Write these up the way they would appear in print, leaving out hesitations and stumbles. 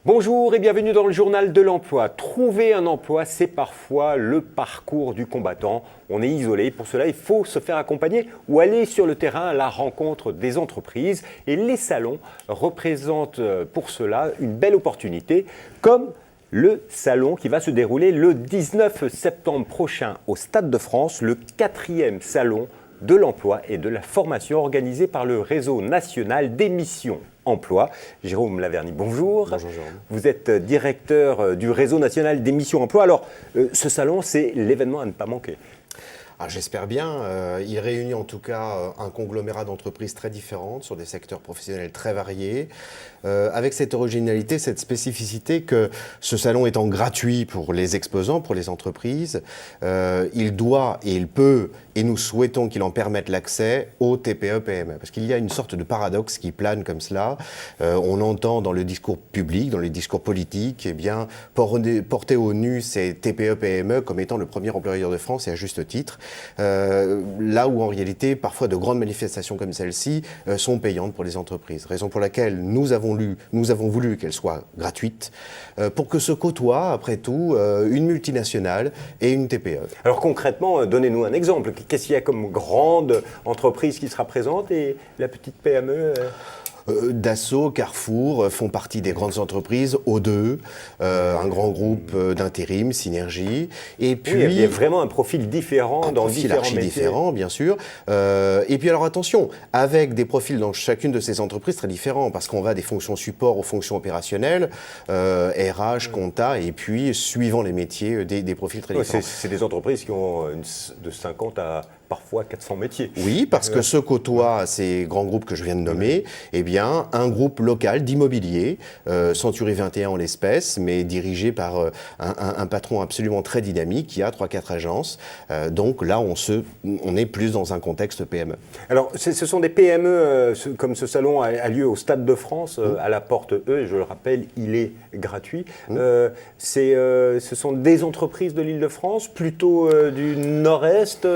Bonjour et bienvenue dans le journal de l'emploi. Trouver un emploi, c'est parfois le parcours du combattant. On est isolé, pour cela il faut se faire accompagner ou aller sur le terrain à la rencontre des entreprises. Et les salons représentent pour cela une belle opportunité, comme le salon qui va se dérouler le 19 septembre prochain au Stade de France, le 4e salon de l'emploi et de la formation organisé par le réseau national des missions emploi. Jérôme Laverny, bonjour. Bonjour Jérôme. Vous êtes directeur du réseau national des missions emploi. Alors, ce salon, c'est l'événement à ne pas manquer. J'espère bien. Il réunit en tout cas un conglomérat d'entreprises très différentes sur des secteurs professionnels très variés, avec cette originalité, cette spécificité que ce salon étant gratuit pour les exposants, pour les entreprises, il doit et il peut, et nous souhaitons qu'il en permette l'accès aux TPE-PME. Parce qu'il y a une sorte de paradoxe qui plane comme cela. On entend dans le discours public, dans les discours politiques, eh bien, porter au nu ces TPE-PME comme étant le premier employeur de France, et à juste titre. Là où en réalité, parfois de grandes manifestations comme celle-ci sont payantes pour les entreprises. Raison pour laquelle nous avons voulu qu'elle soit gratuite pour que se côtoient, après tout, une multinationale et une TPE. Alors concrètement, donnez-nous un exemple. Qu'est-ce qu'il y a comme grande entreprise qui sera présente et la petite PME Dassault, Carrefour font partie des grandes entreprises, O2, un grand groupe d'intérim, Synergie. Et puis, oui, il y a vraiment un profil différent dans différents métiers. Différent, bien sûr. Et puis alors attention, avec des profils dans chacune de ces entreprises très différents, parce qu'on va des fonctions support aux fonctions opérationnelles, RH, compta, et puis suivant les métiers, des profils très différents. C'est des entreprises qui ont de 50 à parfois 400 métiers. Oui, parce que se côtoient ces grands groupes que je viens de nommer, eh bien, un groupe local d'immobilier, Century 21 en l'espèce, mais dirigé par un patron absolument très dynamique qui a 3-4 agences. Donc là, on est plus dans un contexte PME. Alors, ce sont des PME, comme ce salon a lieu au Stade de France, à la porte E, et je le rappelle, il est gratuit. Ce sont des entreprises de l'Île-de-France, plutôt du Nord-Est.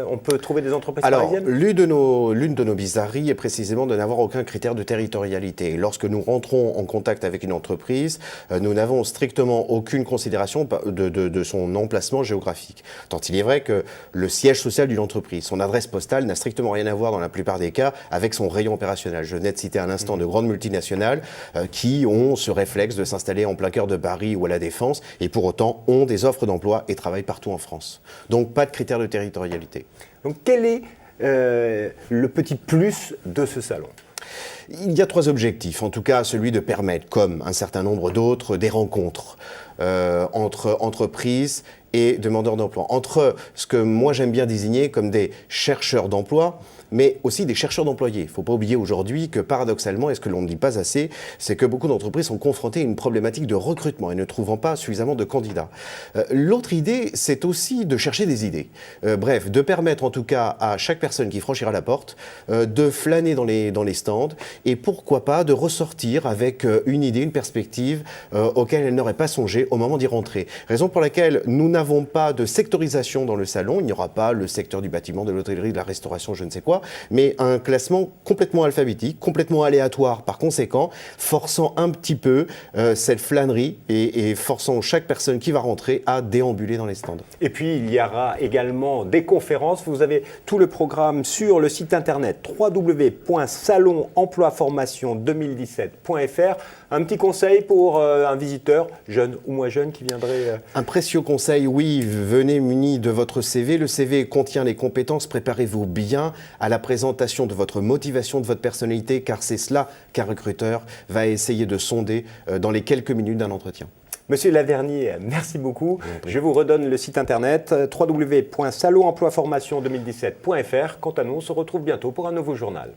On peut trouver des entreprises parisiennes. L'une de nos bizarreries est précisément de n'avoir aucun critère de territorialité. Lorsque nous rentrons en contact avec une entreprise, nous n'avons strictement aucune considération de son emplacement géographique. Tant il est vrai que le siège social d'une entreprise, son adresse postale n'a strictement rien à voir dans la plupart des cas avec son rayon opérationnel. Je venais de citer à l'instant de grandes multinationales qui ont ce réflexe de s'installer en plein cœur de Paris ou à la Défense et pour autant ont des offres d'emploi et travaillent partout en France. Donc pas de critère de territorialité. Donc quel est le petit plus de ce salon ? Il y a 3 objectifs, en tout cas celui de permettre, comme un certain nombre d'autres, des rencontres entre entreprises et demandeurs d'emploi, entre ce que moi j'aime bien désigner comme des chercheurs d'emploi, mais aussi des chercheurs d'employés. Il ne faut pas oublier aujourd'hui que paradoxalement, et ce que l'on ne dit pas assez, c'est que beaucoup d'entreprises sont confrontées à une problématique de recrutement et ne trouvant pas suffisamment de candidats. L'autre idée, c'est aussi de chercher des idées. Bref, de permettre en tout cas à chaque personne qui franchira la porte de flâner dans les stands et pourquoi pas de ressortir avec une idée, une perspective auquel elle n'aurait pas songé au moment d'y rentrer. Raison pour laquelle nous n'avons pas de sectorisation dans le salon. Il n'y aura pas le secteur du bâtiment, de l'hôtellerie, de la restauration, je ne sais quoi, mais un classement complètement alphabétique, complètement aléatoire par conséquent, forçant un petit peu cette flânerie et forçant chaque personne qui va rentrer à déambuler dans les stands. Et puis il y aura également des conférences. Vous avez tout le programme sur le site internet www.salonemploiformation2017.fr. Un petit conseil pour un visiteur, jeune ou moins jeune, qui viendrait... Un précieux conseil, oui, venez muni de votre CV. Le CV contient les compétences, préparez-vous bien à la présentation de votre motivation, de votre personnalité, car c'est cela qu'un recruteur va essayer de sonder dans les quelques minutes d'un entretien. Monsieur Laverny, merci beaucoup. Je vous redonne le site internet www.salonemploiformation2017.fr. Quant à nous, on se retrouve bientôt pour un nouveau journal.